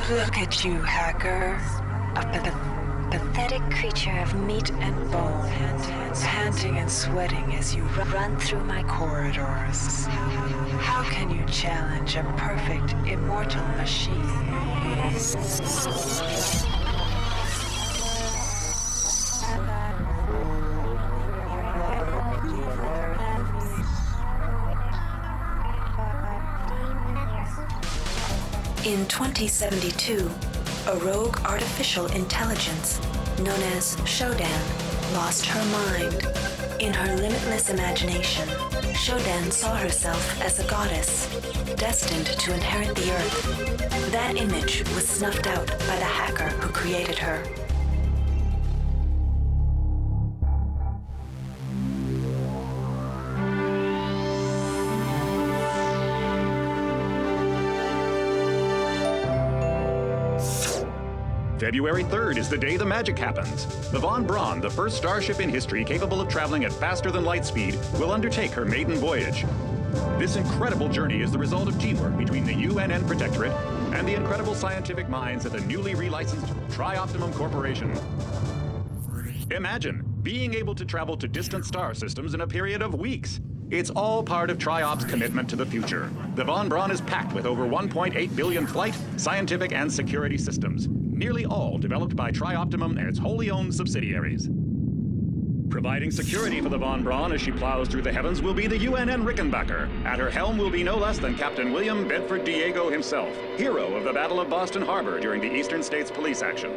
Look at you, hacker. A pathetic creature of meat and bone, panting and sweating as you run through my corridors. How can you challenge a perfect, immortal machine? In 2072, a rogue artificial intelligence known as Shodan lost her mind. In her limitless imagination, Shodan saw herself as a goddess, destined to inherit the earth. That image was snuffed out by the hacker who created her. February 3rd is the day the magic happens. The Von Braun, the first starship in history capable of traveling at faster than light speed, will undertake her maiden voyage. This incredible journey is the result of teamwork between the UNN Protectorate and the incredible scientific minds at the newly relicensed Tri-Optimum Corporation. Imagine being able to travel to distant star systems in a period of weeks. It's all part of Tri-Op's commitment to the future. The Von Braun is packed with over 1.8 billion flight, scientific, and security systems, nearly all developed by Tri-Optimum and its wholly owned subsidiaries. Providing security for the Von Braun as she plows through the heavens will be the UNN Rickenbacker. At her helm will be no less than Captain William Bedford Diego himself, hero of the Battle of Boston Harbor during the Eastern States Police action.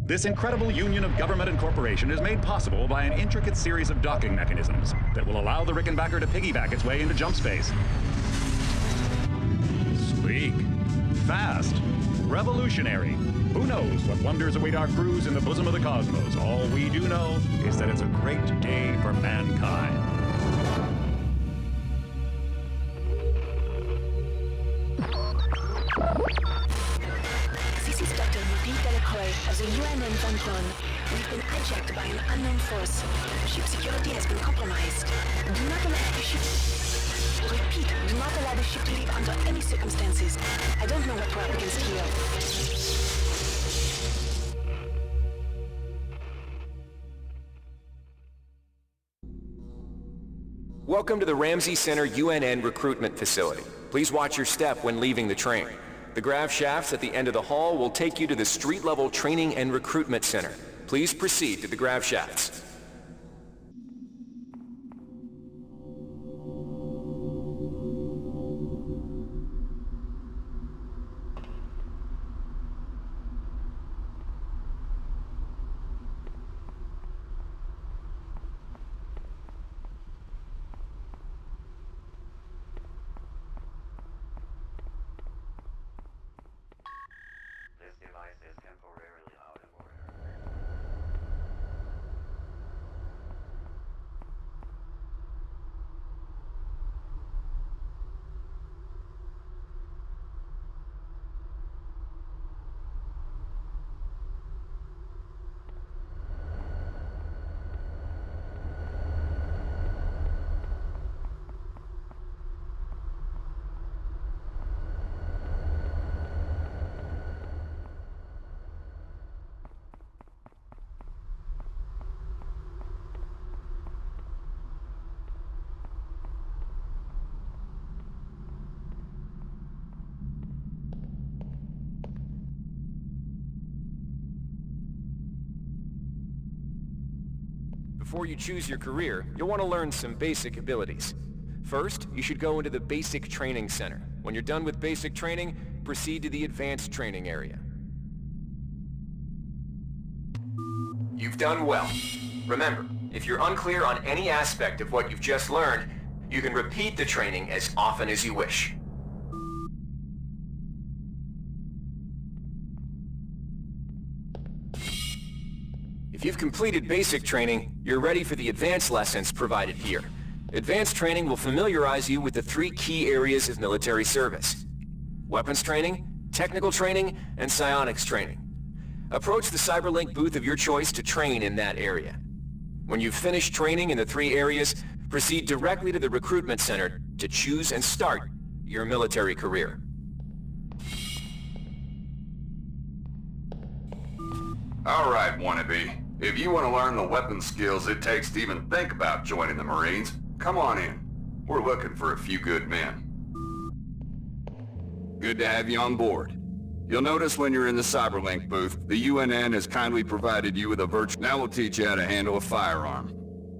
This incredible union of government and corporation is made possible by an intricate series of docking mechanisms that will allow the Rickenbacker to piggyback its way into jump space. Sleek, fast, revolutionary. Who knows what wonders await our crews in the bosom of the cosmos? All we do know is that it's a great day for mankind. This is Dr. Ruby Delacroix of the UNN Von Braun. We've been hijacked by an unknown force. Ship security has been compromised. Do not allow the ship... Repeat, do not allow the ship to leave under any circumstances. I don't know what we're up against here. Welcome to the Ramsey Center UNN recruitment facility. Please watch your step when leaving the train. The grav shafts at the end of the hall will take you to the street-level training and recruitment center. Please proceed to the grav shafts. Before you choose your career, you'll want to learn some basic abilities. First, you should go into the Basic Training Center. When you're done with basic training, proceed to the Advanced Training area. You've done well. Remember, if you're unclear on any aspect of what you've just learned, you can repeat the training as often as you wish. If you've completed basic training, you're ready for the advanced lessons provided here. Advanced training will familiarize you with the 3 key areas of military service: weapons training, technical training, and psionics training. Approach the Cyberlink booth of your choice to train in that area. When you've finished training in the 3 areas, proceed directly to the recruitment center to choose and start your military career. Alright, wannabe. If you want to learn the weapon skills it takes to even think about joining the Marines, come on in. We're looking for a few good men. Good to have you on board. You'll notice when you're in the Cyberlink booth, the UNN has kindly provided you with a virtual... Now we'll teach you how to handle a firearm.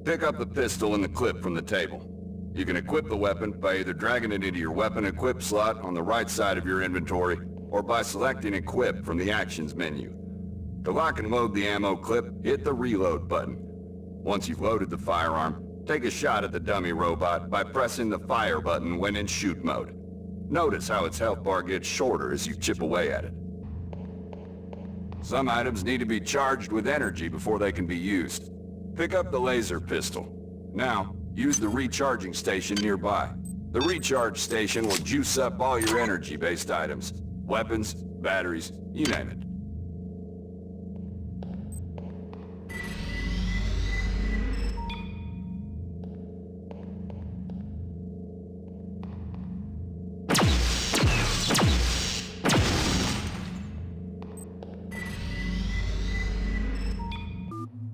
Pick up the pistol and the clip from the table. You can equip the weapon by either dragging it into your weapon equip slot on the right side of your inventory, or by selecting Equip from the Actions menu. To lock and load the ammo clip, hit the Reload button. Once you've loaded the firearm, take a shot at the dummy robot by pressing the Fire button when in shoot mode. Notice how its health bar gets shorter as you chip away at it. Some items need to be charged with energy before they can be used. Pick up the laser pistol. Now, use the recharging station nearby. The recharge station will juice up all your energy-based items. Weapons, batteries, you name it.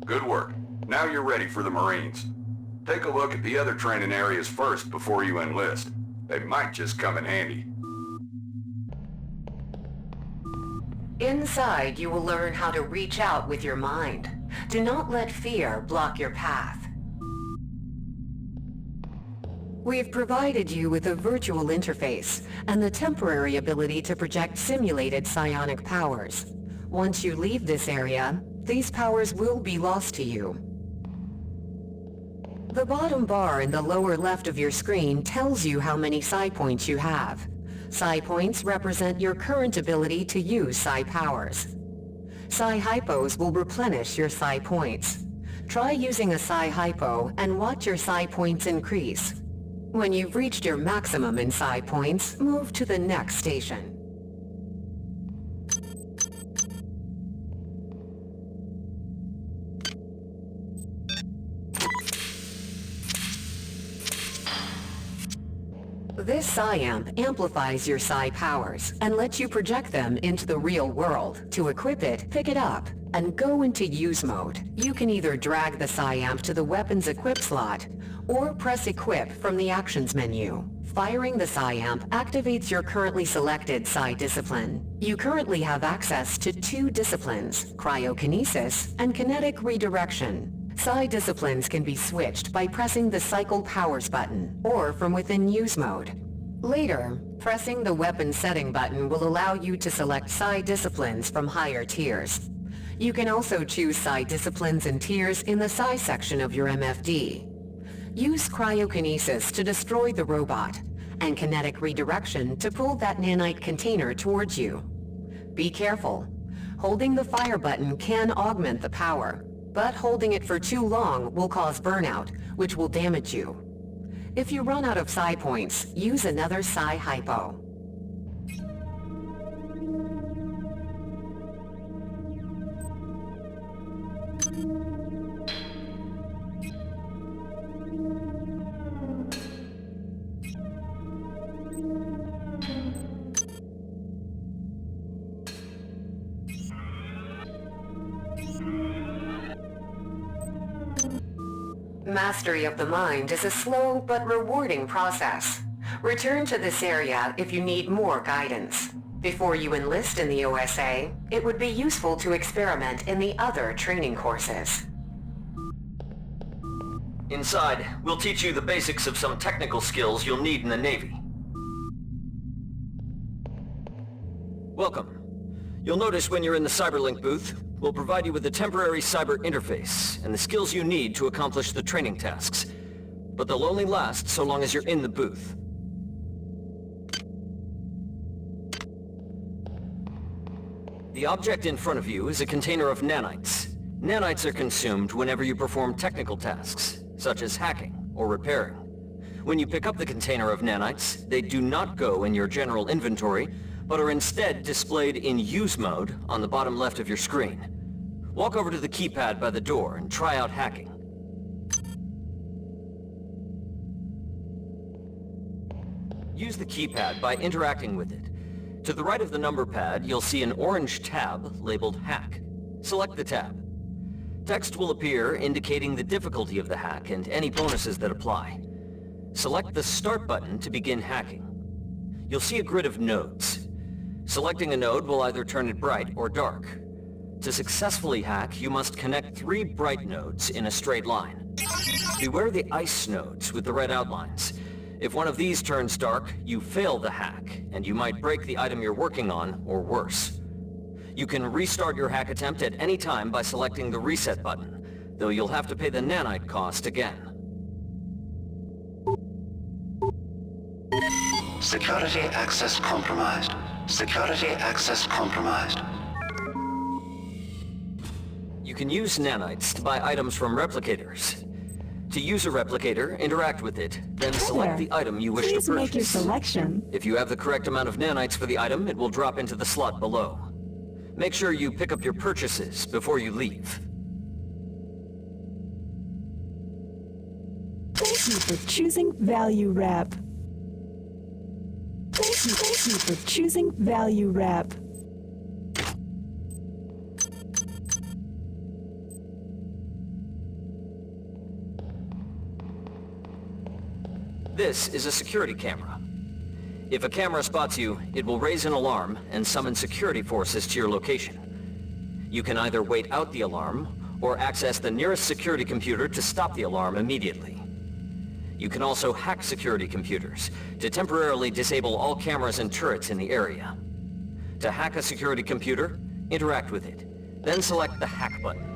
Good work. Now you're ready for the Marines. Take a look at the other training areas first before you enlist. They might just come in handy. Inside, you will learn how to reach out with your mind. Do not let fear block your path. We've provided you with a virtual interface and the temporary ability to project simulated psionic powers. Once you leave this area, these powers will be lost to you. The bottom bar in the lower left of your screen tells you how many psi points you have. Psi points represent your current ability to use psi powers. Psi hypos will replenish your psi points. Try using a psi hypo and watch your psi points increase. When you've reached your maximum in psi points, move to the next station. This Psi-Amp amplifies your Psi powers and lets you project them into the real world. To equip it, pick it up and go into use mode. You can either drag the Psi-Amp to the weapon's equip slot or press equip from the actions menu. Firing the Psi-Amp activates your currently selected Psi discipline. You currently have access to 2 disciplines, cryokinesis and kinetic redirection. Psi disciplines can be switched by pressing the Cycle Powers button, or from within Use Mode. Later, pressing the Weapon Setting button will allow you to select Psi disciplines from higher tiers. You can also choose Psi disciplines and tiers in the Psi section of your MFD. Use cryokinesis to destroy the robot, and kinetic redirection to pull that nanite container towards you. Be careful. Holding the fire button can augment the power, but holding it for too long will cause burnout, which will damage you. If you run out of Psi points, use another Psi hypo. Mastery of the mind is a slow but rewarding process. Return to this area if you need more guidance. Before you enlist in the OSA, it would be useful to experiment in the other training courses. Inside, we'll teach you the basics of some technical skills you'll need in the Navy. Welcome. You'll notice when you're in the Cyberlink booth, we'll provide you with a temporary cyber interface and the skills you need to accomplish the training tasks. But they'll only last so long as you're in the booth. The object in front of you is a container of nanites. Nanites are consumed whenever you perform technical tasks, such as hacking or repairing. When you pick up the container of nanites, they do not go in your general inventory, but are instead displayed in Use Mode on the bottom left of your screen. Walk over to the keypad by the door and try out hacking. Use the keypad by interacting with it. To the right of the number pad, you'll see an orange tab labeled Hack. Select the tab. Text will appear indicating the difficulty of the hack and any bonuses that apply. Select the Start button to begin hacking. You'll see a grid of nodes. Selecting a node will either turn it bright or dark. To successfully hack, you must connect 3 bright nodes in a straight line. Beware the ice nodes with the red outlines. If one of these turns dark, you fail the hack, and you might break the item you're working on, or worse. You can restart your hack attempt at any time by selecting the Reset button, though you'll have to pay the nanite cost again. Security access compromised. Security access compromised. You can use nanites to buy items from replicators. To use a replicator, interact with it, then select the item you wish to purchase. Please make your selection. If you have the correct amount of nanites for the item, it will drop into the slot below. Make sure you pick up your purchases before you leave. Thank you for choosing Value Wrap. Thank you for choosing Value Wrap. This is a security camera. If a camera spots you, it will raise an alarm and summon security forces to your location. You can either wait out the alarm, or access the nearest security computer to stop the alarm immediately. You can also hack security computers to temporarily disable all cameras and turrets in the area. To hack a security computer, interact with it, then select the Hack button.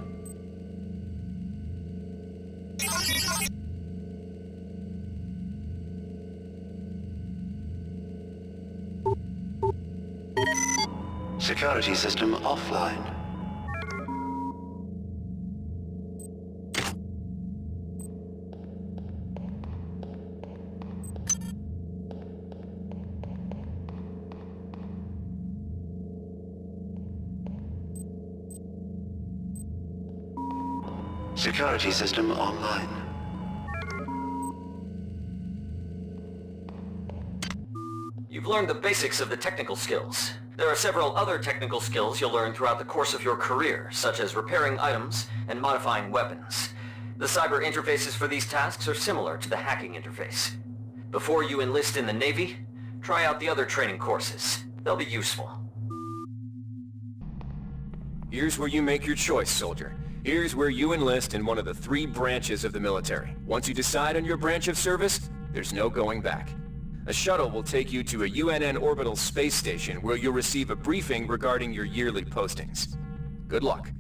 Security system offline. Security system online. You've learned the basics of the technical skills. There are several other technical skills you'll learn throughout the course of your career, such as repairing items and modifying weapons. The cyber interfaces for these tasks are similar to the hacking interface. Before you enlist in the Navy, try out the other training courses. They'll be useful. Here's where you make your choice, soldier. Here's where you enlist in one of the 3 branches of the military. Once you decide on your branch of service, there's no going back. A shuttle will take you to a UNN orbital space station where you'll receive a briefing regarding your yearly postings. Good luck.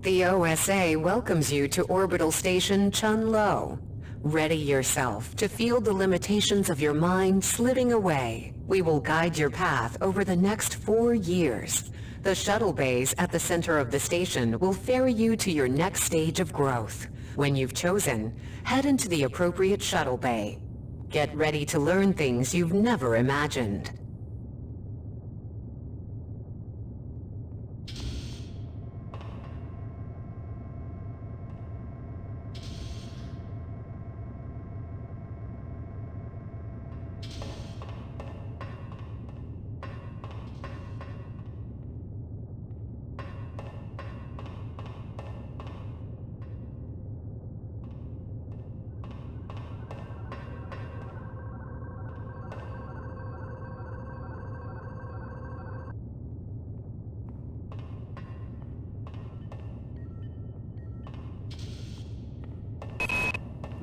The OSA welcomes you to Orbital Station Chun-Lo. Ready yourself to feel the limitations of your mind slipping away. We will guide your path over the next 4 years. The shuttle bays at the center of the station will ferry you to your next stage of growth. When you've chosen, head into the appropriate shuttle bay. Get ready to learn things you've never imagined.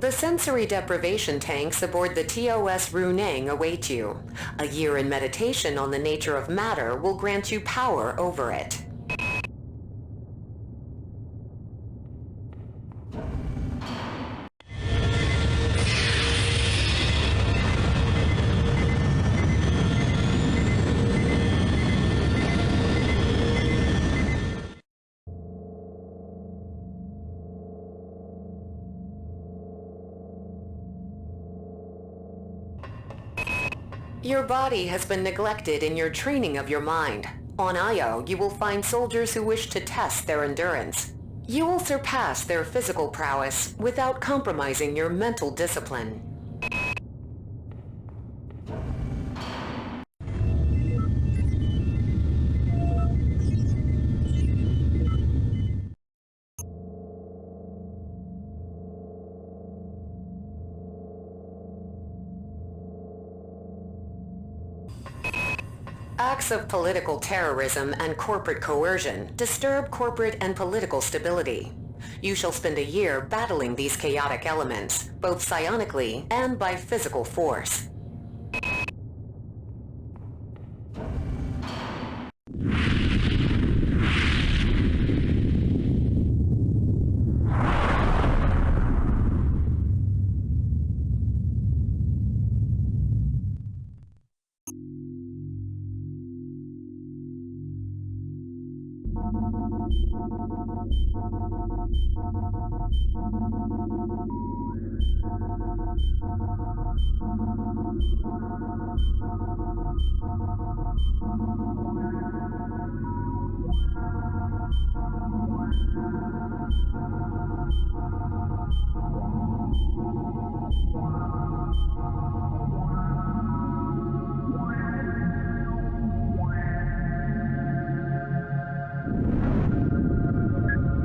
The sensory deprivation tanks aboard the TOS Runeng await you. A year in meditation on the nature of matter will grant you power over it. Your body has been neglected in your training of your mind. On Io, you will find soldiers who wish to test their endurance. You will surpass their physical prowess without compromising your mental discipline. Acts of political terrorism and corporate coercion disturb corporate and political stability. You shall spend a year battling these chaotic elements, both psionically and by physical force.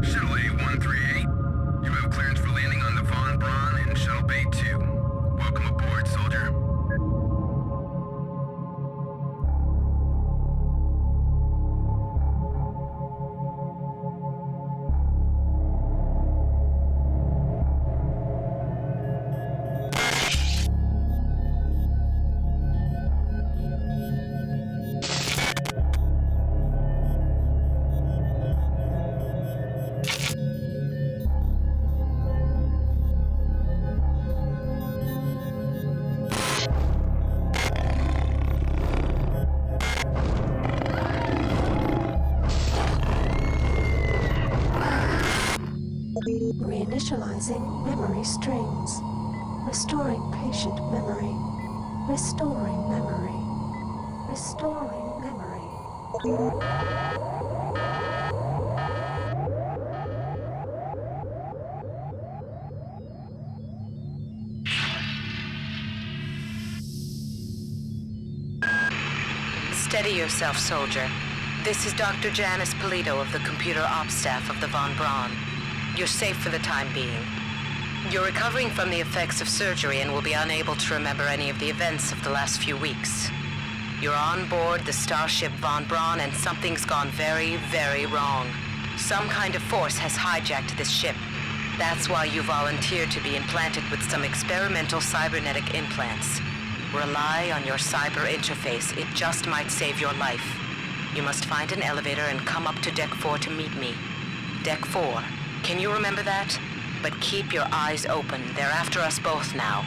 Shuttle A-138, you have clearance for landing on the Von Braun in Shuttle Bay 2. Welcome aboard, soldier. Reinitializing memory strings. Restoring patient memory. Restoring memory. Restoring memory. Steady yourself, soldier. This is Dr. Janice Polito of the Computer Ops Staff of the Von Braun. You're safe for the time being. You're recovering from the effects of surgery and will be unable to remember any of the events of the last few weeks. You're on board the starship Von Braun and something's gone very, very wrong. Some kind of force has hijacked this ship. That's why you volunteered to be implanted with some experimental cybernetic implants. Rely on your cyber interface. It just might save your life. You must find an elevator and come up to Deck 4 to meet me. Deck 4. Can you remember that? But keep your eyes open. They're after us both now.